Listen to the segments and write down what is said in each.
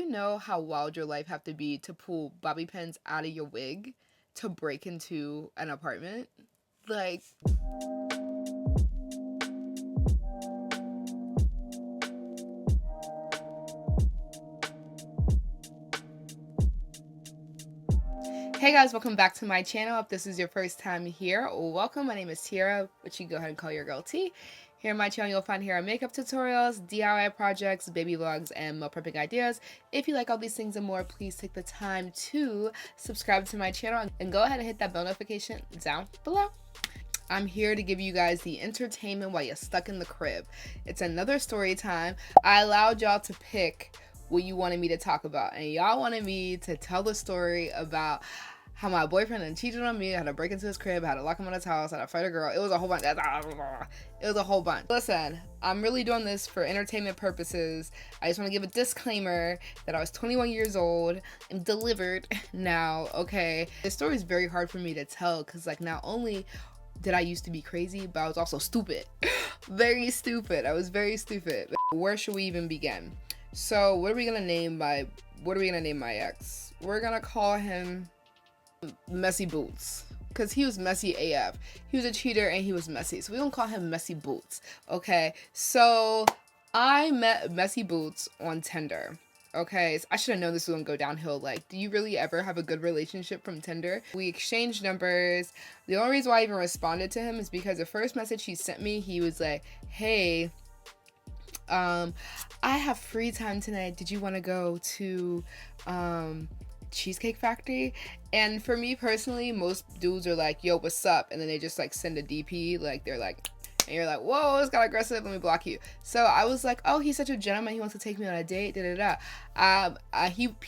you know how wild your life have to be to pull bobby pins out of your wig to break into an apartment? Like, hey guys, welcome back to my channel. If this is your first time here, welcome. My name is Tierra, but you can go ahead and call your girl T. Here on my channel, you'll find hair makeup tutorials, DIY projects, baby vlogs, and meal prepping ideas. If you like all these things and more, please take the time to subscribe to my channel and go ahead and hit that bell notification down below. I'm here to give you guys the entertainment while you're stuck in the crib. It's another story time. I allowed y'all to pick what you wanted me to talk about, and y'all wanted me to tell the story about how my boyfriend had cheated on me, I had to break into his crib, I had to lock him in his house, I had to fight a girl. It was a whole bunch. It was a whole bunch. Listen, I'm really doing this for entertainment purposes. I just want to give a disclaimer that I was 21 years old. I'm delivered now, okay? This story is very hard for me to tell because, like, not only did I used to be crazy, but I was also stupid. Very stupid. I was very stupid. Where should we even begin? So, what are we gonna name my ex? We're gonna call him Messy Boots, because he was messy AF. He was a cheater and he was messy, so we don't call him Messy Boots. Okay, so I met Messy Boots on Tinder. Okay, so I should have known this was gonna go downhill. Like, do you really ever have a good relationship from Tinder? We exchanged numbers. The only reason why I even responded to him is because the first message he sent me, he was like, hey, I have free time tonight, did you want to go to Cheesecake Factory? And for me personally, most dudes are like, yo, what's up? And then they just like send a DP, like they're like, and you're like, whoa, it's got aggressive, let me block you. So I was like, oh, he's such a gentleman, he wants to take me on a date, he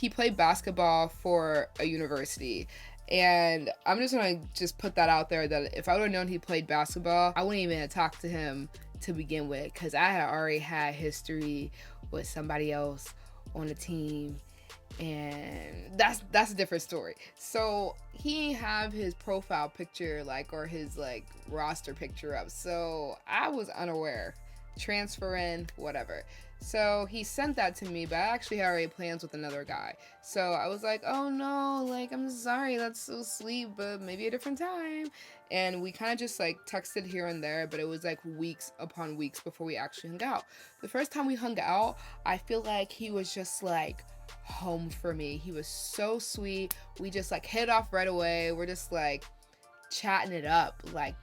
played basketball for a university. And I'm just gonna put that out there, that if I would have known he played basketball, I wouldn't even have talked to him to begin with, because I had already had history with somebody else on the team, and that's a different story. So he have his profile picture, like, or his like roster picture up, so I was unaware, transferring, whatever. So he sent that to me, but I actually had already plans with another guy. So I was like, oh no, like, I'm sorry, that's so sweet, but maybe a different time. And we kind of just like texted here and there, but it was like weeks upon weeks before we actually hung out. The first time we hung out, I feel like he was just like home for me. He was so sweet. We just like hit it off right away. We're just like chatting it up, like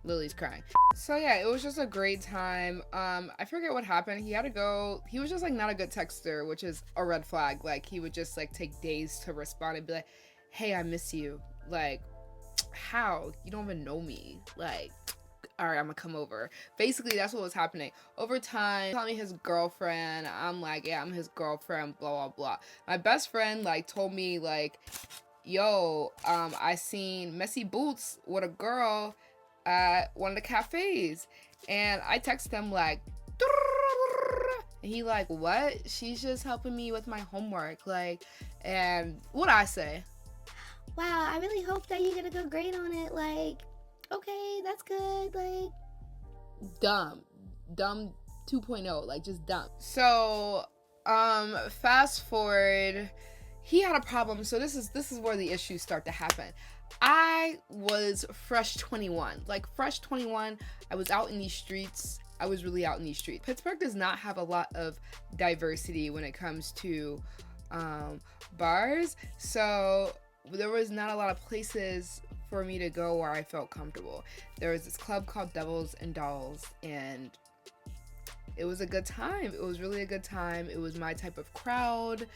Lily's crying. So yeah, it was just a great time. I forget what happened. He had to go. He was just like not a good texter, which is a red flag. Like, he would just like take days to respond and be like, hey, I miss you. Like, how? You don't even know me. Like, all right, I'm gonna come over. Basically, that's what was happening. Over time, telling me his girlfriend. I'm like, yeah, I'm his girlfriend, blah, blah, blah. My best friend, like, told me, like, yo, I seen Messy Boots with a girl at one of the cafes. And I texted him, like, and he like, what? She's just helping me with my homework. Like, and what I say? Wow, I really hope that you get a good grade on it. Like, okay, that's good. Like, dumb 2.0, like, just dumb. So fast forward, he had a problem. So this is where the issues start to happen. I was fresh 21. Like, fresh 21, I was out in these streets. I was really out in these streets. Pittsburgh does not have a lot of diversity when it comes to bars, so there was not a lot of places for me to go where I felt comfortable. There was this club called Devils and Dolls, and it was a good time. It was really a good time. It was my type of crowd.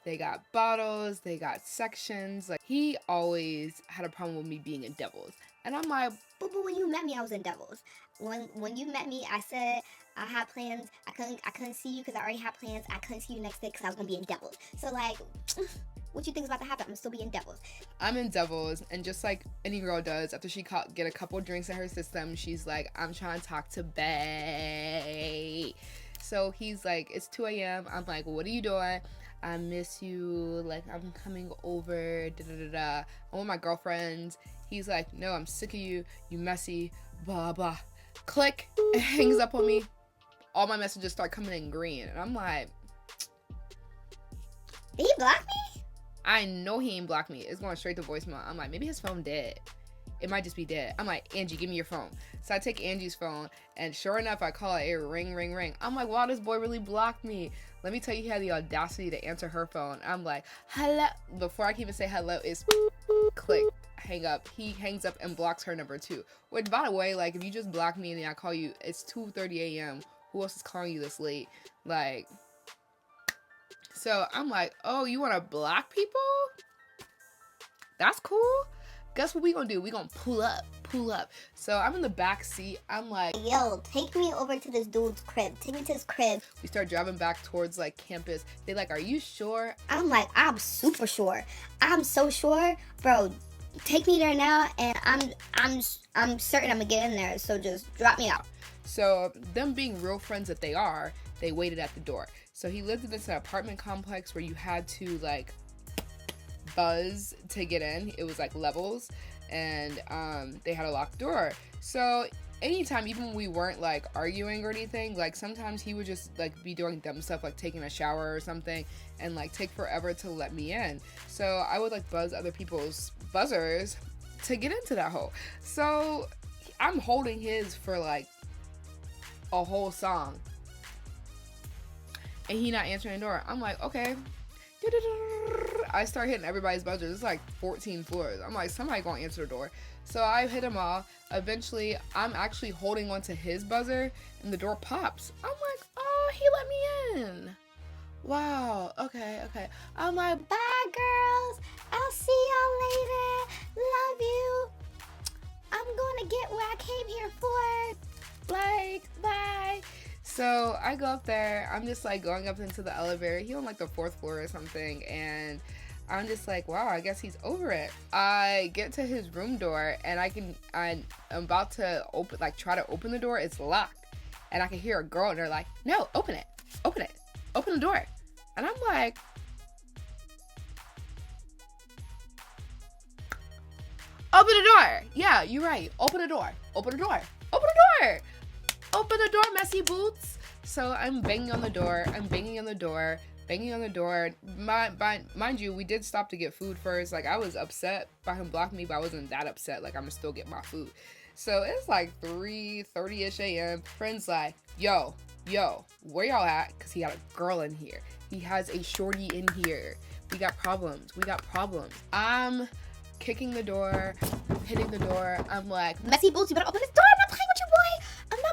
They got bottles, they got sections. Like, he always had a problem with me being in Devils, and I'm like, but when you met me, I was in Devils. When you met me, I said I had plans. I couldn't see you because I already had plans. I couldn't see you next day because I was gonna be in Devils. So, like, what you think is about to happen? I'm still be in Devils. I'm in Devils, and just like any girl does, after she get a couple drinks in her system, she's like, I'm trying to talk to bae. So he's like, it's 2 a.m. I'm like, what are you doing? I miss you, like, I'm coming over, I'm with my girlfriends. He's like, no, I'm sick of you, you messy, blah, blah. Click, it hangs up on me. All my messages start coming in green, and I'm like, Did he block me? I know he ain't blocked me. It's going straight to voicemail. I'm like, maybe his phone dead. It might just be dead. I'm like, Angie, give me your phone. So I take Angie's phone, and sure enough, I call it, ring, ring, ring. I'm like, wow, this boy really blocked me. Let me tell you, he had the audacity to answer her phone. I'm like, hello. Before I can even say hello, it's click, hang up. He hangs up and blocks her number too. Which, by the way, like, if you just block me and then I call you, it's 2:30 a.m. Who else is calling you this late? Like, so I'm like, oh, you want to block people? That's cool. Guess what we gonna do? We gonna pull up. So I'm in the back seat. I'm like, yo, take me over to this dude's crib. Take me to his crib. We start driving back towards like campus. They like, are you sure? I'm like, I'm super sure. I'm so sure, bro. Take me there now, and I'm certain I'm gonna get in there. So just drop me out. So them being real friends that they are, they waited at the door. So he lived in this apartment complex where you had to like buzz to get in. It was like levels, and they had a locked door. So anytime, even when we weren't like arguing or anything, like sometimes he would just like be doing dumb stuff like taking a shower or something and like take forever to let me in. So I would like buzz other people's buzzers to get into that hole. So I'm holding his for like a whole song and he not answering the door. I'm like, okay. I start hitting everybody's buzzers. It's like 14 floors. I'm like, somebody gonna answer the door. So I hit them all. Eventually, I'm actually holding onto his buzzer, and the door pops. I'm like, oh, he let me in. Wow. Okay. I'm like, Bye, girls. I'll see y'all later. Love you. I'm gonna get what I came here for. like, bye. So I go up there. I'm just like going up into the elevator. He on like the 4th floor or something, and I'm just like, wow, I guess he's over it. I get to his room door, and I'm about to try to open the door. It's locked, and I can hear a girl, and they're like, no, open it, open the door. And I'm like, open the door. Yeah, you're right. Open the door. Open the door, messy boots. So I'm banging on the door. Mind you, we did stop to get food first. Like, I was upset by him blocking me, but I wasn't that upset. Like, I'm gonna still get my food. So it's like 3:30-ish a.m. Friend's like, yo, where y'all at? Because he got a girl in here. He has a shorty in here. We got problems. I'm kicking the door, hitting the door. I'm like, Messy boots, you better open this door. I'm not playing with you, boy. Open the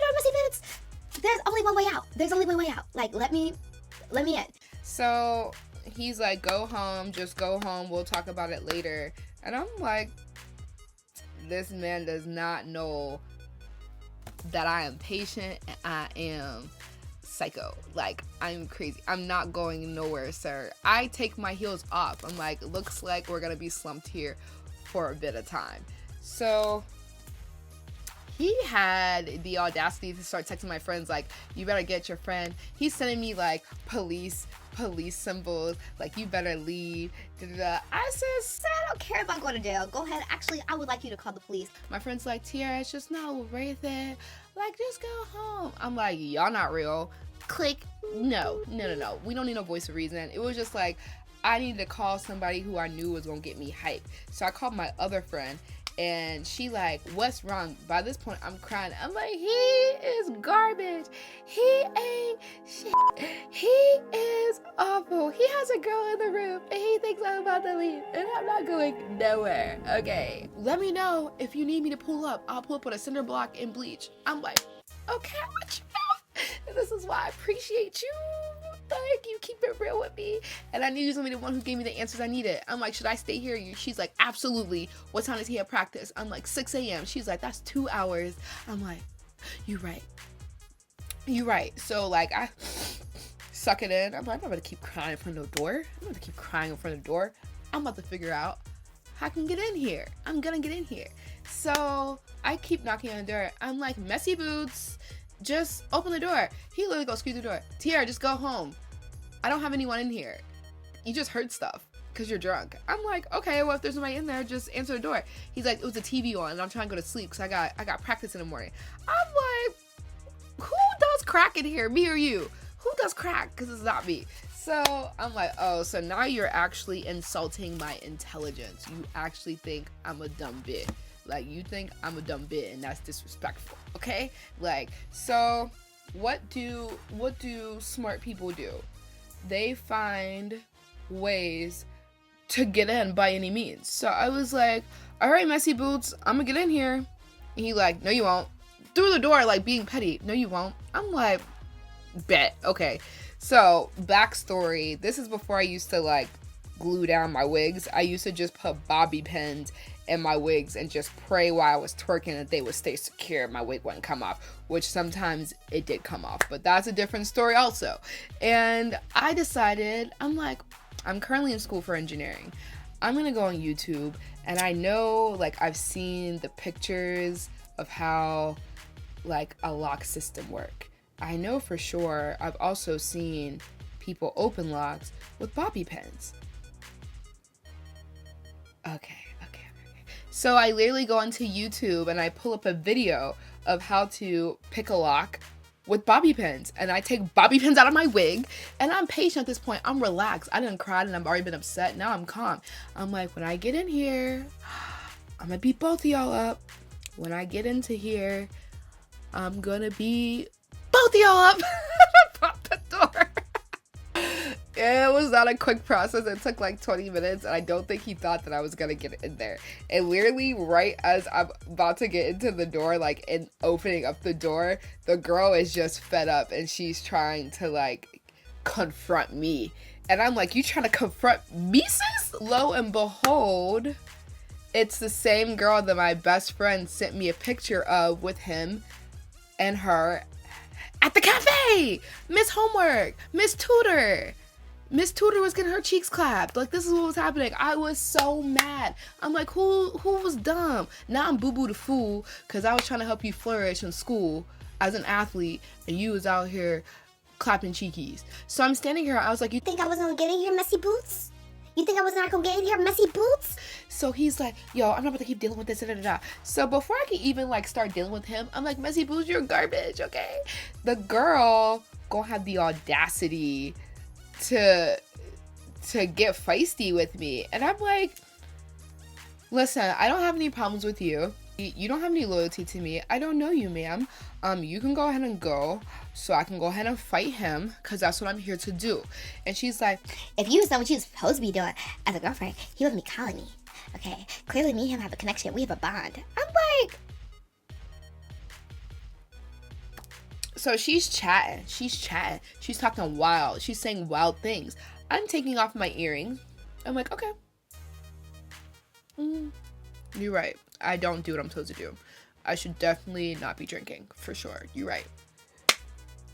door, Messy boots. There's only one way out. Like, let me in. So he's like, go home, just go home. We'll talk about it later. And I'm like, this man does not know that I am patient and I am psycho. Like, I'm crazy. I'm not going nowhere, sir. I take my heels off. I'm like, looks like we're gonna be slumped here for a bit of time. So he had the audacity to start texting my friends like, you better get your friend. He's sending me like police symbols, like, you better leave. I said, I don't care about going to jail. Go ahead. Actually, I would like you to call the police. My friend's like, Tierra, it's just not worth it. Like, just go home. I'm like, y'all not real. Click. No. We don't need no voice of reason. It was just like, I needed to call somebody who I knew was gonna get me hyped. So I called my other friend, and she like, what's wrong? By this point, I'm crying. I'm like, he is garbage. He ain't shit. He is awful. He has a girl in the room, and he thinks I'm about to leave, and I'm not going nowhere. Okay, let me know if you need me to pull up. I'll pull up with a cinder block and bleach. I'm like, okay, what you know? And this is why I appreciate you. Like, you keep it real with me. And I knew you was gonna be the one who gave me the answers I needed. I'm like, should I stay here? She's like, absolutely. What time does he have practice? I'm like, 6 a.m. She's like, that's 2 hours. I'm like, you right. So like, I suck it in. I'm like, I'm not gonna keep crying in front of the door. I'm about to figure out how I can get in here. I'm gonna get in here. So I keep knocking on the door. I'm like, messy boots, just open the door. He literally goes squeeze the door. Tierra, just go home. I don't have anyone in here. You just heard stuff because you're drunk. I'm like, okay, well, if there's nobody in there, just answer the door. He's like, it was a TV on and I'm trying to go to sleep because I got practice in the morning. I'm like, who does crack in here, me or you? who does crack? Because it's not me. So I'm like, oh, so now you're actually insulting my intelligence. You actually think I'm a dumb bit. Like, you think I'm a dumb bit, and that's disrespectful, okay? Like, so what do smart people do? They find ways to get in by any means. So I was like, all right, Messy Boots, I'm gonna get in here. And he like, no, you won't. Through the door, like being petty. No, you won't. I'm like, bet. Okay. So, backstory. This is before I used to like glue down my wigs. I used to just put bobby pins in my wigs and just pray while I was twerking that they would stay secure. My wig wouldn't come off, which sometimes it did come off, but that's a different story also. And I decided, I'm like, I'm currently in school for engineering. I'm gonna go on YouTube, and I know, like, I've seen the pictures of how like a lock system work. I know for sure I've also seen people open locks with bobby pins. Okay. So I literally go onto YouTube and I pull up a video of how to pick a lock with bobby pins. And I take bobby pins out of my wig, and I'm patient at this point. I'm relaxed. I didn't cry and I've already been upset. Now I'm calm. I'm like, when I get in here, I'm gonna beat both of y'all up. When I get into here, I'm gonna beat both of y'all up. Pop the door. It was not a quick process. It took like 20 minutes, and I don't think he thought that I was gonna get in there. And literally right as I'm about to get into the door, like in opening up the door, the girl is just fed up and she's trying to like confront me. And I'm like, you trying to confront me, sis? Lo and behold, it's the same girl that my best friend sent me a picture of with him and her at the cafe. Miss Homework, Miss Tutor. Miss Tutor was getting her cheeks clapped. Like, this is what was happening. I was so mad. I'm like, who was dumb? Now I'm boo-boo the fool because I was trying to help you flourish in school as an athlete, and you was out here clapping cheekies. So I'm standing here. I was like, you Think I wasn't gonna get in here, Messy Boots? You think I was not gonna get in here, Messy Boots? So he's like, yo, I'm not about to keep dealing with this, da-da-da. So before I can even like start dealing with him, I'm like, Messy Boots, you're garbage, okay? The girl gonna have the audacity to get feisty with me. And I'm like, listen, I don't have any problems with you. You don't have any loyalty to me. I don't know you, ma'am. You can go ahead and go so I can go ahead and fight him because that's what I'm here to do. And she's like, if you was done what you was supposed to be doing as a girlfriend, he wouldn't be calling me. Okay, clearly me and him have a connection. We have a bond. I'm like, so she's chatting. She's talking wild. She's saying wild things. I'm taking off my earrings. I'm like, okay. You're right. I don't do what I'm supposed to do. I should definitely not be drinking. For sure. You're right.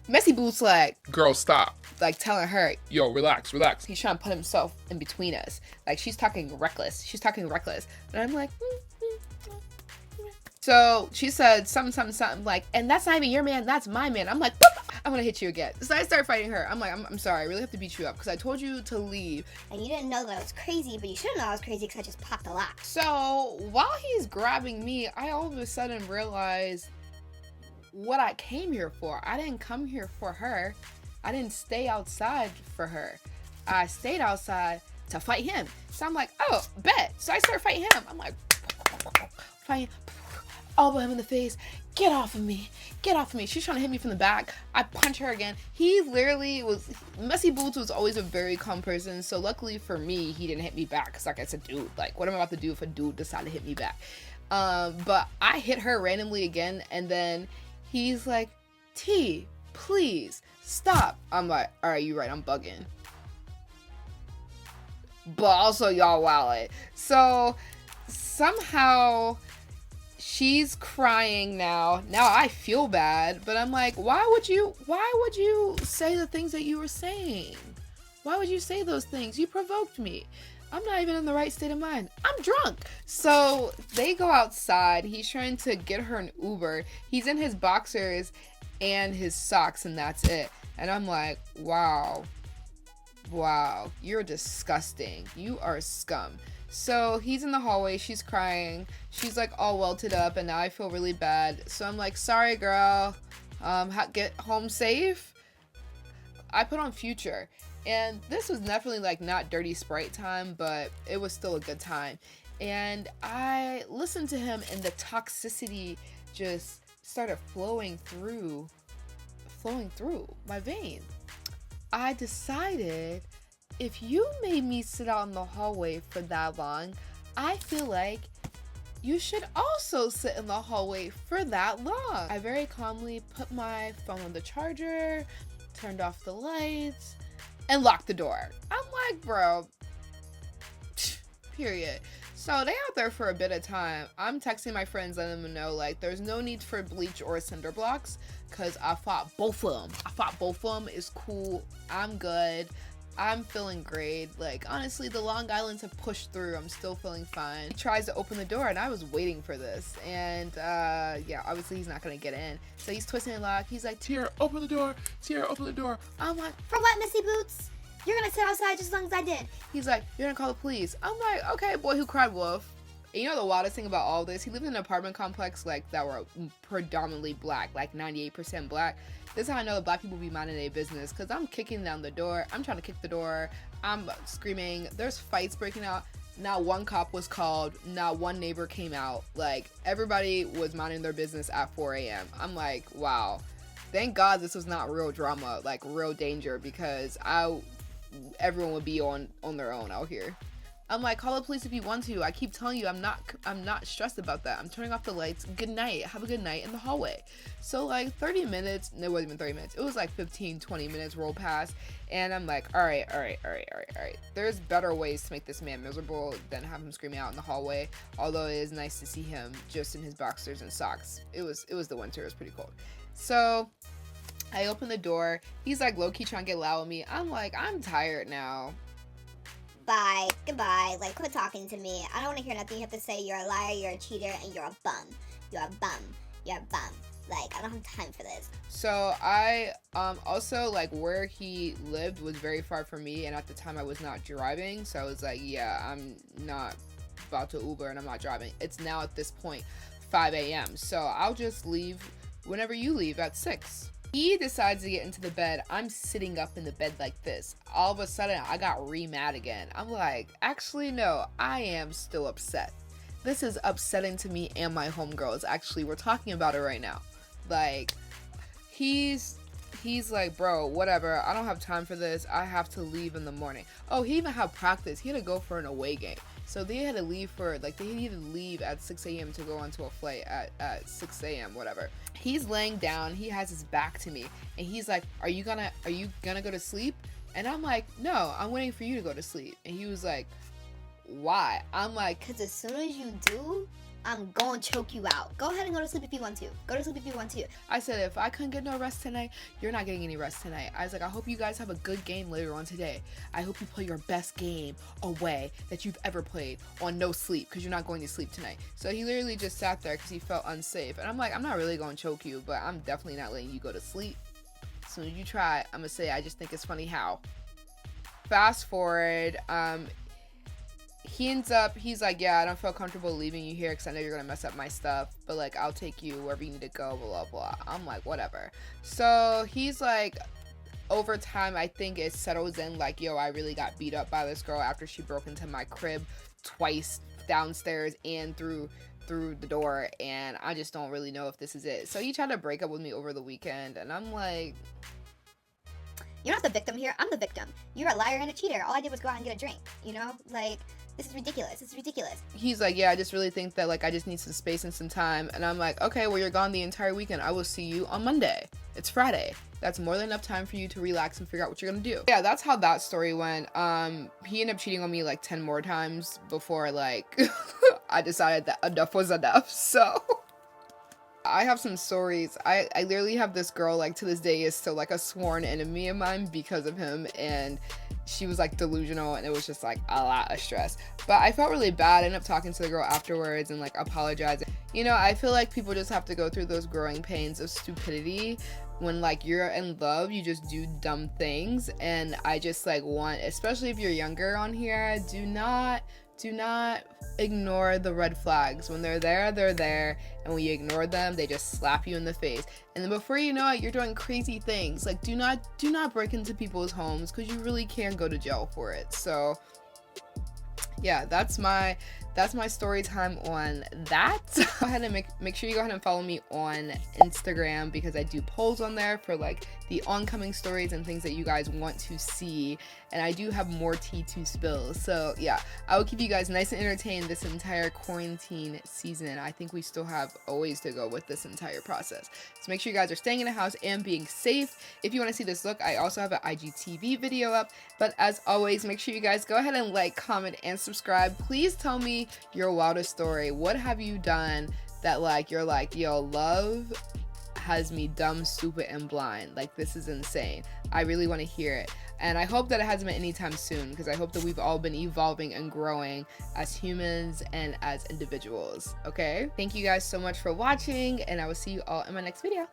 Messy Boots like, girl, stop. Like telling her, Yo, relax. he's trying to put himself in between us. Like, she's talking reckless. And I'm like, So she said something like, and that's not even your man, that's my man. I'm like, boop, I'm gonna hit you again. So I start fighting her. I'm like, I'm sorry, I really have to beat you up because I told you to leave. and you didn't know that I was crazy, but you should have known I was crazy because I just popped the lock. So while he's grabbing me, I all of a sudden realize what I came here for. I didn't come here for her. I didn't stay outside for her. I stayed outside to fight him. So I'm like, oh, bet. So I start fighting him. I'm like, fighting, elbow him in the face. Get off of me. She's trying to hit me from the back. I punch her again. He literally was, Messy Boots was always a very calm person. So luckily for me, he didn't hit me back. Cause like I said, dude, like what am I about to do if a dude decided to hit me back? But I hit her randomly again. And then he's like, T, please stop. I'm like, all right, you're right. I'm bugging. But also y'all wildin'. So somehow she's crying now. Now I feel bad, but I'm like, why would you say the things that you were saying? Why would you say those things? You provoked me. I'm not even in the right state of mind. I'm drunk. So they go outside. He's trying to get her an Uber. He's in his boxers and his socks, and that's it. And I'm like, wow, you're disgusting. You are scum. So he's in the hallway. She's crying. She's like all welted up, and now I feel really bad. So I'm like, sorry, girl. Get home safe. I put on Future, and this was definitely like not dirty Sprite time, but it was still a good time. And I listened to him, and the toxicity just started flowing through my veins. I decided, if you made me sit out in the hallway for that long, I feel like you should also sit in the hallway for that long. I very calmly put my phone on the charger, turned off the lights, and locked the door. I'm like, bro, period. So they out there for a bit of time. I'm texting my friends, letting them know, like, there's no need for bleach or cinder blocks, because I fought both of them. It's cool. I'm good. I'm feeling great. Like, honestly, the Long Islands have pushed through. I'm still feeling fine. He tries to open the door, and I was waiting for this. And, yeah, obviously he's not gonna get in. So he's twisting the lock. He's like, Tierra, open the door. Tierra, open the door. I'm like, for what, Missy Boots? You're gonna sit outside just as long as I did. He's like, you're gonna call the police. I'm like, okay, boy who cried wolf. And you know the wildest thing about all this? He lived in an apartment complex, like, that were predominantly black, like 98% black. This is how I know that black people be minding their business, because I'm kicking down the door. I'm trying to kick the door. I'm screaming. There's fights breaking out. Not one cop was called. Not one neighbor came out. Like, everybody was minding their business at 4 a.m. I'm like, wow. Thank God this was not real drama, like real danger, because everyone would be on their own out here. I'm like, call the police if you want to. I keep telling you, I'm not stressed about that. I'm turning off the lights. Good night. Have a good night in the hallway. So like 30 minutes, no, it wasn't even 30 minutes. It was like 15, 20 minutes roll past. And I'm like, all right. There's better ways to make this man miserable than have him screaming out in the hallway. Although it is nice to see him just in his boxers and socks. It was the winter. It was pretty cold. So I open the door. He's like low-key trying to get loud with me. I'm like, I'm tired now. Bye. Goodbye. Like, quit talking to me. I don't want to hear nothing you have to say. You're a liar, you're a cheater, and you're a bum. You're a bum. You're a bum. Like, I don't have time for this. So I also, like, where he lived was very far from me, and at the time I was not driving. So I was like, yeah, I'm not about to Uber and I'm not driving. It's now at this point 5 a.m. So I'll just leave whenever you leave at 6. He decides to get into the bed. I'm sitting up in the bed like this. All of a sudden, I got mad again. I'm like, actually, no, I am still upset. This is upsetting to me and my homegirls. Actually, we're talking about it right now. Like, he's like, bro, whatever. I don't have time for this. I have to leave in the morning. Oh, he even had practice. He had to go for an away game. So they had to leave they needed to leave at 6 a.m. to go onto a flight at 6 a.m. whatever. He's laying down, he has his back to me, and he's like, are you gonna go to sleep? And I'm like, no, I'm waiting for you to go to sleep. And he was like, why? I'm like, because as soon as you do, I'm going to choke you out. Go ahead and go to sleep if you want to. Go to sleep if you want to. I said, if I couldn't get no rest tonight, you're not getting any rest tonight. I was like, I hope you guys have a good game later on today. I hope you play your best game away that you've ever played on no sleep, because you're not going to sleep tonight. So he literally just sat there because he felt unsafe. And I'm like, I'm not really going to choke you, but I'm definitely not letting you go to sleep. As soon as you try, I'm going to say, I just think it's funny how. Fast forward, he's like, yeah, I don't feel comfortable leaving you here because I know you're gonna mess up my stuff, but like, I'll take you wherever you need to go, blah blah. I'm like, whatever. So he's like, over time, I think it settles in like, yo, I really got beat up by this girl after she broke into my crib twice, downstairs and through the door, and I just don't really know if this is it. So he tried to break up with me over the weekend, and I'm like, you're not the victim here. I'm the victim. You're a liar and a cheater. All I did was go out and get a drink. You know, like, this is ridiculous. This is ridiculous. He's like, yeah, I just really think that, like, I just need some space and some time. And I'm like, okay, well, you're gone the entire weekend. I will see you on Monday. It's Friday. That's more than enough time for you to relax and figure out what you're gonna do. Yeah, that's how that story went. He ended up cheating on me like 10 more times before, like, I decided that enough was enough. So I have some stories. I literally have this girl, like, to this day is still like a sworn enemy of mine because of him, and she was like delusional, and it was just like a lot of stress. But I felt really bad. I ended up talking to the girl afterwards and like apologizing. You know, I feel like people just have to go through those growing pains of stupidity. When like you're in love, you just do dumb things, and I just like want, especially if you're younger on here, do not do not ignore the red flags. When they're there, and when you ignore them, they just slap you in the face. And then before you know it, you're doing crazy things. Like, do not break into people's homes, because you really can go to jail for it. So yeah, that's my story time on that. Go ahead and make sure you go ahead and follow me on Instagram, because I do polls on there for like the oncoming stories and things that you guys want to see, and I do have more tea to spill. So yeah, I will keep you guys nice and entertained this entire quarantine season. I think we still have a ways to go with this entire process, so make sure you guys are staying in the house and being safe. If you want to see this look, I also have an IGTV video up, but as always, make sure you guys go ahead and like, comment, and subscribe. Please tell me your wildest story. What have you done that like you're like, yo, love has me dumb, stupid, and blind? Like, this is insane. I really want to hear it, and I hope that it hasn't been anytime soon, because I hope that we've all been evolving and growing as humans and as individuals. Okay, thank you guys so much for watching, and I will see you all in my next video.